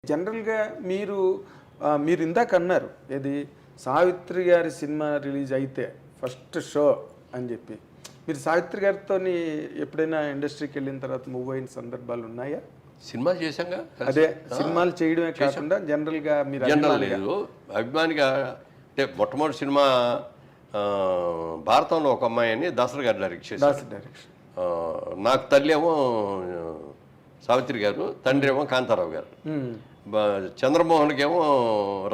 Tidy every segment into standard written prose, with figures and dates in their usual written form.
జనరల్గా మీరు ఇందాక అన్నారు ఏది సావిత్రి గారి సినిమా రిలీజ్ అయితే ఫస్ట్ షో అని చెప్పి, మీరు సావిత్రి గారితో ఎప్పుడైనా ఇండస్ట్రీకి వెళ్ళిన తర్వాత మూవ్ అయిన సందర్భాలు ఉన్నాయా? సినిమాలు చేశాంగా. అదే సినిమాలు చేయడమే కాకుండా జనరల్గా మీరు జనరల్ లేదు అభిమానిగా అంటే మొట్టమొదటి సినిమా భారతంలో ఒక అమ్మాయి అని దాసరి గారు డైరెక్ట్ చేశారు. డైరెక్షన్ నాకు తల్లి ఏమో సావిత్రి గారు, తండ్రి ఏమో కాంతారావు గారు. చంద్రమోహన్కి ఏమో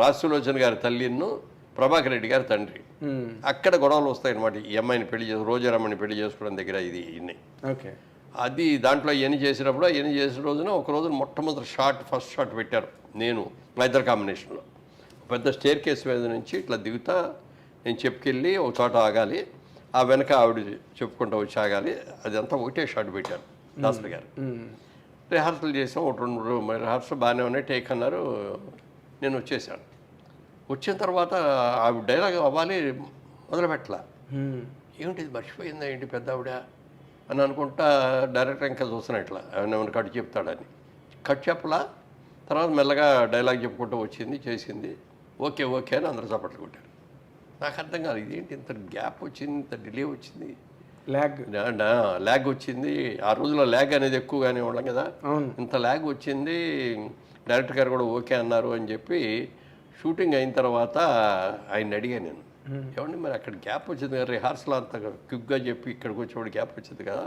రాజసులోచన గారి తల్లిను ప్రభాకర్ రెడ్డి గారి తండ్రి. అక్కడ గొడవలు వస్తాయన్నమాట. ఈ అమ్మాయిని పెళ్లి చేసి రోజారమ్మని పెళ్లి చేసుకోవడం దగ్గర ఇది ఇన్ని. ఓకే, అది దాంట్లో ఎన్ని చేసినప్పుడు ఎన్ని చేసిన రోజున ఒక రోజున మొట్టమొదటి ఫస్ట్ షాట్ పెట్టారు నేను మా ఇద్దరు కాంబినేషన్లో. పెద్ద స్టేర్ కేస్ మీద నుంచి ఇట్లా దిగుతా నేను చెప్పుకెళ్ళి ఒక చోట ఆగాలి, ఆ వెనక ఆవిడ చెప్పుకుంటూ వచ్చి ఆగాలి. అదంతా ఒకటే షాట్ పెట్టారు దాసరి గారు. రిహార్సల్ చేసాం, ఒక 2 రిహార్సల్ బాగానే ఉన్నాయి, టేక్ అన్నారు. నేను వచ్చేసాను. వచ్చిన తర్వాత ఆవిడ డైలాగ్ అవ్వాలి మొదలుపెట్టలా. ఏమిటి మర్చిపోయిందా ఏంటి పెద్ద ఆవిడ అని అనుకుంటా డైరెక్టర్ ఇంకా చూస్తున్నా ఇట్లా ఏమైనా కట్ చెప్తాడని. కట్ చెప్పలా. తర్వాత మెల్లగా డైలాగ్ చెప్పుకుంటూ వచ్చింది, చేసింది. ఓకే ఓకే అని అందరూ చప్పట్లు కొట్టారు. నాకు అర్థం కాదు ఇదేంటి ఇంత గ్యాప్ వచ్చింది, ఇంత డిలే వచ్చింది, ల్యాగ్ వచ్చింది. ఆ రోజులో ల్యాగ్ అనేది ఎక్కువగానే ఉన్నాం కదా, ఇంత ల్యాగ్ వచ్చింది. డైరెక్టర్ గారు కూడా ఓకే అన్నారు అని చెప్పి షూటింగ్ అయిన తర్వాత ఆయన అడిగాను నేను, ఏమండి మరి అక్కడ గ్యాప్ వచ్చింది కదా, రిహార్సల్ అంత క్విక్గా చెప్పి ఇక్కడికి వచ్చేవాడు గ్యాప్ వచ్చింది కదా,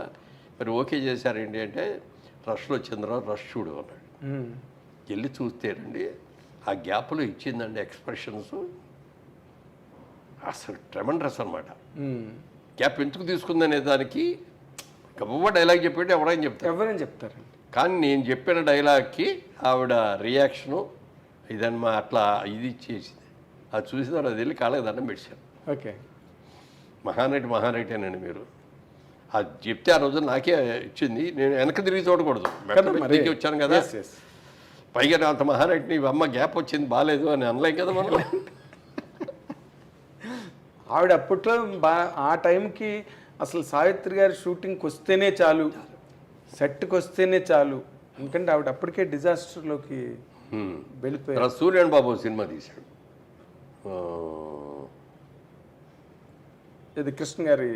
మరి ఓకే చేశారేంటి అంటే రష్లో వచ్చింది రా రష్ చూడు అన్నాడు. వెళ్ళి చూస్తేనండి ఆ గ్యాప్లో ఇచ్చిందండి ఎక్స్ప్రెషన్స్ అసలు ట్రెమండరస్ అనమాట. గ్యాప్ ఎందుకు తీసుకుందనే దానికి గొప్ప డైలాగ్ చెప్పేది ఎవరైనా చెప్తారండి. కానీ నేను చెప్పిన డైలాగ్కి ఆవిడ రియాక్షను ఇదన్నమా అట్లా ఇది ఇచ్చేసింది. అది చూసిన తర్వాత వెళ్ళి కాళ్ళకి దండం పెట్టాను. ఓకే, మహానటేనండి మీరు. అది చెప్తే ఆ రోజు నాకే ఇచ్చింది. నేను వెనక తిరిగి చూడకూడదు, దిగి వచ్చాను కదా. పైగా అంత మహానటిని అమ్మ గ్యాప్ వచ్చింది బాగాలేదు అని అనలేం కదా మనం. ఆవిడ అప్పట్లో ఆ టైంకి అసలు సావిత్రి గారి షూటింగ్కి వస్తేనే చాలు, సెట్కి వస్తేనే చాలు, ఎందుకంటే ఆవిడ అప్పటికే డిజాస్టర్లోకి వెళ్ళిపోయారు. సూర్యన్ బాబు సినిమా తీశాడు, ఇది కృష్ణ గారి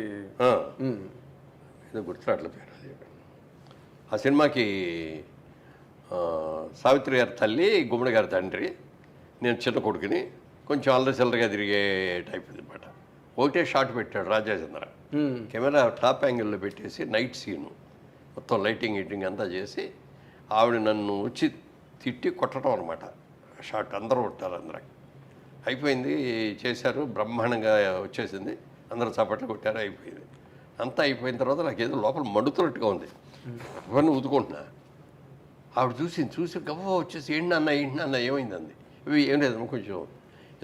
ఏదో గుర్తురాట్ల పేరు. ఆ సినిమాకి సావిత్రి గారి తల్లి, గుమ్మడి గారి తండ్రి, నేను చిన్న కొడుకుని, కొంచెం అల్లరి చిల్లరగా తిరిగే టైప్ అనమాట. ఒకటే షాట్ పెట్టాడు రాజాచంద్ర. కెమెరా టాప్ యాంగిల్లో పెట్టేసి నైట్ సీను మొత్తం లైటింగ్ హీటింగ్ అంతా చేసి ఆవిడ నన్ను వచ్చి తిట్టి కొట్టడం అనమాట. షాట్ అందరూ కొట్టారు, అందరికి అయిపోయింది, చేశారు, బ్రహ్మాండంగా వచ్చేసింది, అందరూ చప్పట్లు కొట్టారు, అయిపోయింది. అంతా అయిపోయిన తర్వాత నాకు ఏదో లోపల మండుతున్నట్టుగా ఉంది, అవన్నీ ఊదుకుంటున్నా. ఆవిడ చూసి గవ్వ వచ్చేసి ఏంటి అన్న ఏమైంది అంది. ఇవి ఏం లేదమ్మా కొంచెం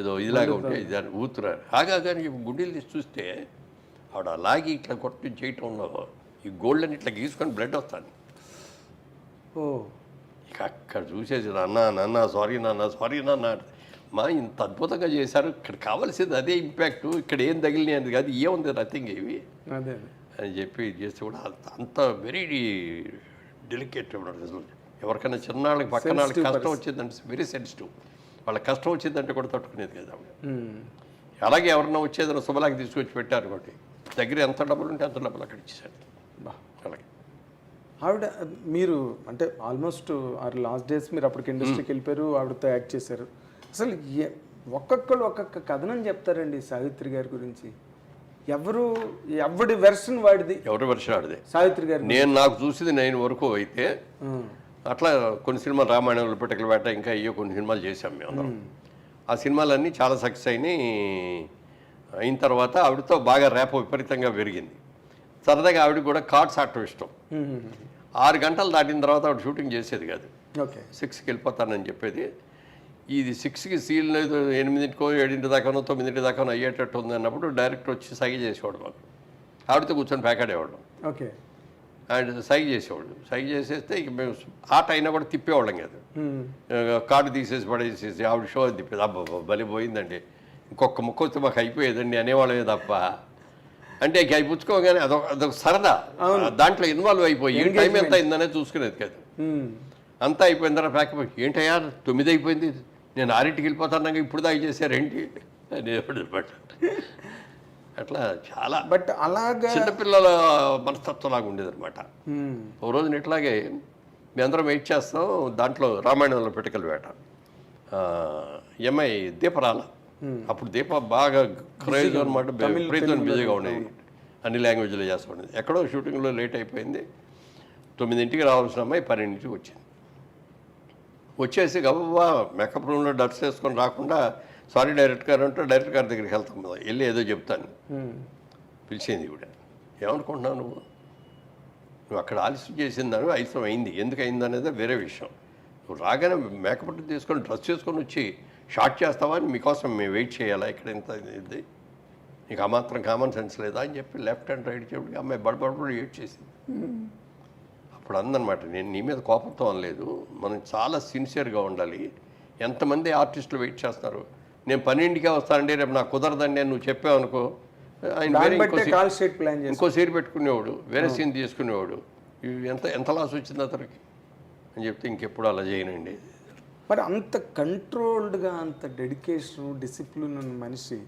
ఏదో ఇదిలాగా ఉంటే ఇది అని ఊతున్నారు. కానీ గుండెలు తీసి చూస్తే ఆవిడ అలాగే ఇట్లా కొట్టి చేయటంలో ఈ గోల్డ్ అని ఇట్లా గీసుకొని బ్లడ్ వస్తాను. ఇక అక్కడ చూసేసి నాన్న సారీ నాన్న మా ఇంత అద్భుతంగా చేశారు, ఇక్కడ కావాల్సింది అదే ఇంపాక్ట్, ఇక్కడ ఏం తగిలినాయి అది కాదు, ఏముంది నథింగ్ ఇవి అని చెప్పి చేస్తే కూడా అంత వెరీ డెలికేట్ అసలు. ఎవరికైనా చిన్నాళ్ళకి పక్కన వాళ్ళకి కష్టం వచ్చిందంటే వెరీ సెన్సిటివ్, వాళ్ళ కష్టం వచ్చిందంటే కూడా తట్టుకునేది కదా ఆవిడ. అలాగే ఎవరన్నా వచ్చేదన్నా శుభలాకి తీసుకొచ్చి పెట్టారు కాబట్టి దగ్గర ఎంత డబ్బులు ఉంటే అంత డబ్బులు అక్కడ ఇచ్చేసాడు. అలాగే ఆవిడ మీరు అంటే ఆల్మోస్ట్ లాస్ట్ డేస్ మీరు అప్పటికి ఇండస్ట్రీకి వెళ్ళిపోయారు, ఆవిడతో యాక్ట్ చేశారు. అసలు ఒక్కొక్కరు ఒక్కొక్క కథనం చెప్తారండి సావిత్రి గారి గురించి. ఎవరి వెర్షన్ వాడిది, ఎవరి వెర్షన్ వాడిది సావిత్రి గారి. నేను నాకు చూసింది 9 వరకు అయితే అట్లా కొన్ని సినిమాలు రామాయణంలో పిటకల వేట ఇంకా అయ్యో కొన్ని సినిమాలు చేశాం మేము అందరం. ఆ సినిమాలన్నీ చాలా సక్సెస్ అయిన తర్వాత ఆవిడతో బాగా ర్యాప్ విపరీతంగా పెరిగింది. సరదాగా ఆవిడకి కూడా కార్డ్స్ ఆడటం ఇష్టం. 6 గంటలు దాటిన తర్వాత ఆవిడ షూటింగ్ చేసేది కాదు, 6కి వెళ్ళిపోతానని చెప్పేది. ఇది 6కి సీల్ 8కో 7 దాకానో 9 దాకానో అయ్యేటట్టు ఉంది అన్నప్పుడు డైరెక్టర్ వచ్చి సైగ చేసేవాడు మాకు, ఆవిడతో కూర్చొని ప్యాకాడేవాడు. ఆయన సైగ చేసేవాడు, సైగ చేసేస్తే ఇక మేము ఆట అయినా కూడా తిప్పేవాళ్ళం కాదు. కార్డు తీసేసి పడేసేసి ఆవిడ షో అని తిప్పేది. అబ్బా బలి పోయిందండి, ఇంకొక ముక్క వస్తే మాకు అయిపోయేదండి అనేవాళ్ళమే తప్ప. అంటే ఇక అవి పుచ్చుకోగానే అదొక సరదా, దాంట్లో ఇన్వాల్వ్ అయిపోయి టైం ఎంత అయిందనే చూసుకునేది కాదు. అంతా అయిపోయిన తర్వాత ప్యాకప్ ఏంటయ్యా 9 అయిపోయింది, నేను 6ంటికి వెళ్ళిపోతాను, ఇప్పుడు దాకా చేశారేంటి అనేవాడు. అట్లా చాలా బట్ అలాగా చిన్నపిల్లల మనస్తత్వంలాగా ఉండేదన్నమాట. ఓ రోజున ఇట్లాగే మీ అందరం వెయిట్ చేస్తాం, దాంట్లో రామాయణంలో పిటకల వేట, ఎంఐ దీప రాల, అప్పుడు దీప బాగా క్రేజ్ అనమాట, విపరీతమైన బిజీగా ఉండేది, అన్ని లాంగ్వేజ్లో చేస్తూ ఉండేది. ఎక్కడో షూటింగ్లో లేట్ అయిపోయింది, 9ంటికి రావాల్సిన అమ్మాయి 12ంటికి వచ్చింది. వచ్చేసి గబా మేకప్ రూమ్లో డ్రెస్ వేసుకొని రాకుండా సారీ డైరెక్టర్ గారు అంటే డైరెక్టర్ గారి దగ్గరికి వెళ్తాం కదా, వెళ్ళి ఏదో చెప్తాను పిలిచింది కూడా. ఏమనుకుంటున్నావు నువ్వు అక్కడ ఆలస్యం చేసిందాను, ఆలస్యం అయింది, ఎందుకు అయింది అనేది వేరే విషయం. నువ్వు రాగానే మేకప్ తీసుకొని డ్రెస్ చేసుకొని వచ్చి షార్ట్ చేస్తావా అని మీకోసం మేము వెయిట్ చేయాలా ఇక్కడ, ఇంత ఇది నీకు ఆ మాత్రం కామన్ సెన్స్ లేదా అని చెప్పి లెఫ్ట్ అండ్ రైట్ చెప్పి అమ్మాయి బడబడబడి ఏడ్ చేసింది. అప్పుడు అందనమాట, నేను నీ మీద కోపంతో అనలేదు, మనం చాలా సిన్సియర్గా ఉండాలి, ఎంతమంది ఆర్టిస్టులు వెయిట్ చేస్తున్నారు, నేను 12ంటికే వస్తానండి, రేపు నాకు కుదరదండి అని నువ్వు చెప్పావు అనుకో, ఆయన ఇంకో సీన్ పెట్టుకునేవాడు, వేరే సీన్ తీసుకునేవాడు, ఎంత లాస్ వచ్చింది అతనికి అని చెప్తే ఇంకెప్పుడు అలా చేయనండి. మరి అంత కంట్రోల్డ్గా అంత డెడికేషన్ డిసిప్లిన్ ఉన్న మనిషి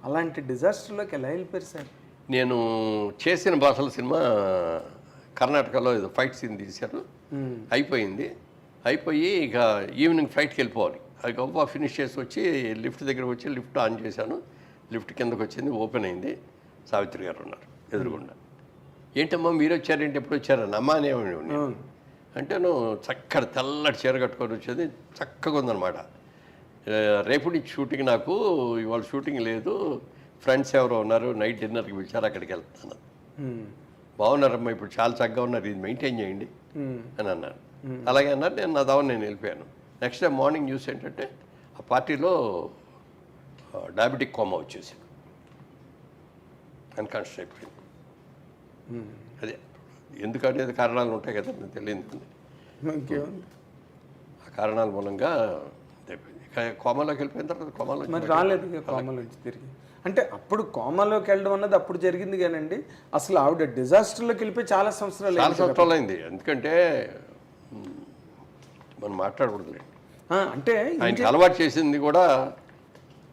అలాంటి డిజాస్టర్లోకి ఎలా వెళ్ళిపోయారు సార్? నేను చేసిన భాషల సినిమా కర్ణాటకలో ఏదో ఫైట్ సీన్ తీశారు, అయిపోయింది, అయిపోయి ఇక ఈవినింగ్ ఫ్లైట్కి వెళ్ళిపోవాలి, అది గొప్ప ఫినిష్ చేసి వచ్చి లిఫ్ట్ దగ్గర వచ్చి లిఫ్ట్ ఆన్ చేశాను, లిఫ్ట్ కిందకు వచ్చింది, ఓపెన్ అయింది, సావిత్రి గారు ఉన్నారు ఎదురుగుండా. ఏంటమ్మా మీరు వచ్చారేంటి, ఎప్పుడు వచ్చారని అమ్మ అనేవాడిని. అంటే నువ్వు చక్కటి తెల్లటి చీర కట్టుకొని వచ్చేది, చక్కగా ఉందన్నమాట. రేపు నుంచి షూటింగ్, నాకు ఇవాళ షూటింగ్ లేదు, ఫ్రెండ్స్ ఎవరో ఉన్నారు, నైట్ డిన్నర్కి పిలిచారు, అక్కడికి వెళ్తాను. బాగున్నారమ్మా, ఇప్పుడు చాలా చక్కగా ఉన్నారు, ఇది మెయింటైన్ చేయండి అని అన్నాను. అలాగే అన్నారు, నేను నా దావని నేను వెళ్ళిపోయాను. నెక్స్ట్ డే మార్నింగ్ న్యూస్ ఏంటంటే ఆ పార్టీలో డయాబెటిక్ కోమా వచ్చేసి అన్కాన్షియస్ అయిపోయింది. అదే ఎందుకంటే కారణాలు ఉంటాయి కదా, నాకు తెలియదు, ఆ కారణాల మూలంగా కోమాలోకి వెళ్ళిపోయిన తర్వాత కోమాలో మరి రాలేదు కోమాలోంచి తిరిగి. అంటే అప్పుడు కోమాలోకి వెళ్ళడం అన్నది అప్పుడు జరిగింది కానండి, అసలు ఆవిడ డిజాస్టర్లోకి వెళ్ళిపోయి చాలా సంవత్సరాలు అయింది. ఎందుకంటే మనం మాట్లాడకూడదు, అంటే ఆయనకి అలవాటు చేసింది కూడా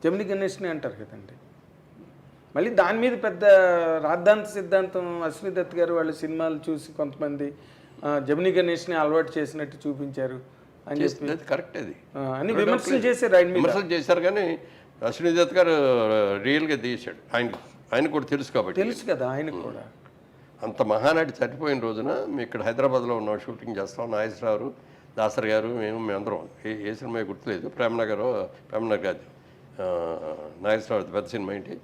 జమిని గణేష్ని అంటారు కదండి. మళ్ళీ దాని మీద పెద్ద రాద్ధాంత సిద్ధాంతం అశ్విని దత్ గారు వాళ్ళ సినిమాలు చూసి కొంతమంది జమిని గణేష్ని అలవాటు చేసినట్టు చూపించారు అని చెప్పి కరెక్ట్, అది అని విమర్శలు చేశారు, ఆయన విమర్శలు చేశారు. కానీ అశ్విని దత్ గారు రియల్గా తీశాడు, ఆయన కూడా తెలుసు కాబట్టి, తెలుసు కదా ఆయనకు కూడా. అంత మహానాటి చనిపోయిన రోజున మేము ఇక్కడ హైదరాబాద్లో ఉన్నాం, షూటింగ్ చేస్తాం, నాగేశ్వరరావు, దాసర్ గారు, మేమందరం ఏ సినిమా గుర్తులేదు, ప్రేమనగర్ కాదు, నాగేశ్వరరావు పెద్ద సినిమా ఏంటి,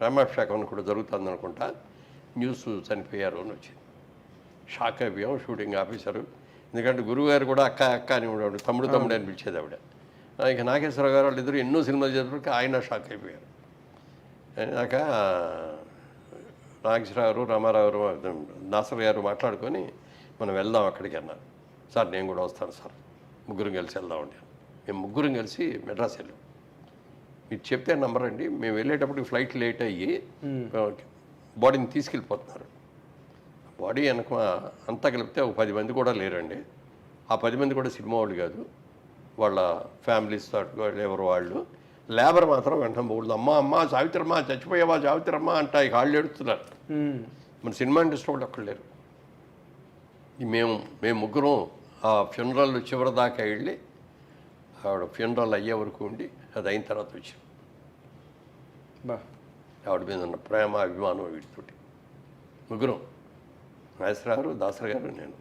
ప్రేమాభిషేకం అని కూడా జరుగుతుంది అనుకుంటా, న్యూస్ చనిపోయారు అని వచ్చింది. షాక్ అయిపోయాం షూటింగ్ ఆఫీసరు, ఎందుకంటే గురువుగారు కూడా అక్క అక్క అని ఉండేవాడు, తమ్ముడు అని పిలిచేది ఆవిడ. ఇక నాగేశ్వరరావు గారు వాళ్ళిద్దరు ఎన్నో సినిమాలు చేసేప్పటికీ ఆయన షాక్ అయిపోయారు. అయినాక నాగేశ్వరరావు, రామారావు, దాసర్ గారు మాట్లాడుకొని మనం వెళ్దాం అక్కడికి అన్నారు. సార్ నేను కూడా వస్తాను సార్, ముగ్గురం కలిసి వెళ్దామండి. మేము ముగ్గురం కలిసి మెడ్రాస్ వెళ్ళాం. మీరు చెప్తే నంబర్ అండి, మేము వెళ్ళేటప్పటికి ఫ్లైట్ లేట్ అయ్యి బాడీని తీసుకెళ్ళిపోతున్నారు. బాడీ వెనక అంతా కలిపితే ఒక 10 మంది కూడా లేరండి. ఆ 10 మంది కూడా సినిమా వాళ్ళు కాదు, వాళ్ళ ఫ్యామిలీస్ ఎవరు వాళ్ళు. లేబర్ మాత్రం వెంటనే పోకూడదు, అమ్మ సావిత్రమ్మ చచ్చిపోయావా సావిత్రమ్మ అంట ఇక వాళ్ళు ఏడుస్తున్నారు. మన సినిమా ఇండస్ట్రీ వాళ్ళు అక్కడ లేరు. మేము ముగ్గురం ఆ ఫ్యూనరల్ చివరి దాకా వెళ్ళి ఆవిడ ఫ్యూనరల్ అయ్యే వరకు ఉండి అది అయిన తర్వాత వచ్చాం. ఆవిడ మీద ఉన్న ప్రేమ అభిమానం వీటితోటి ముగ్గురం, నాగేశ్వరరావు, దాసర్ గారు, నేను.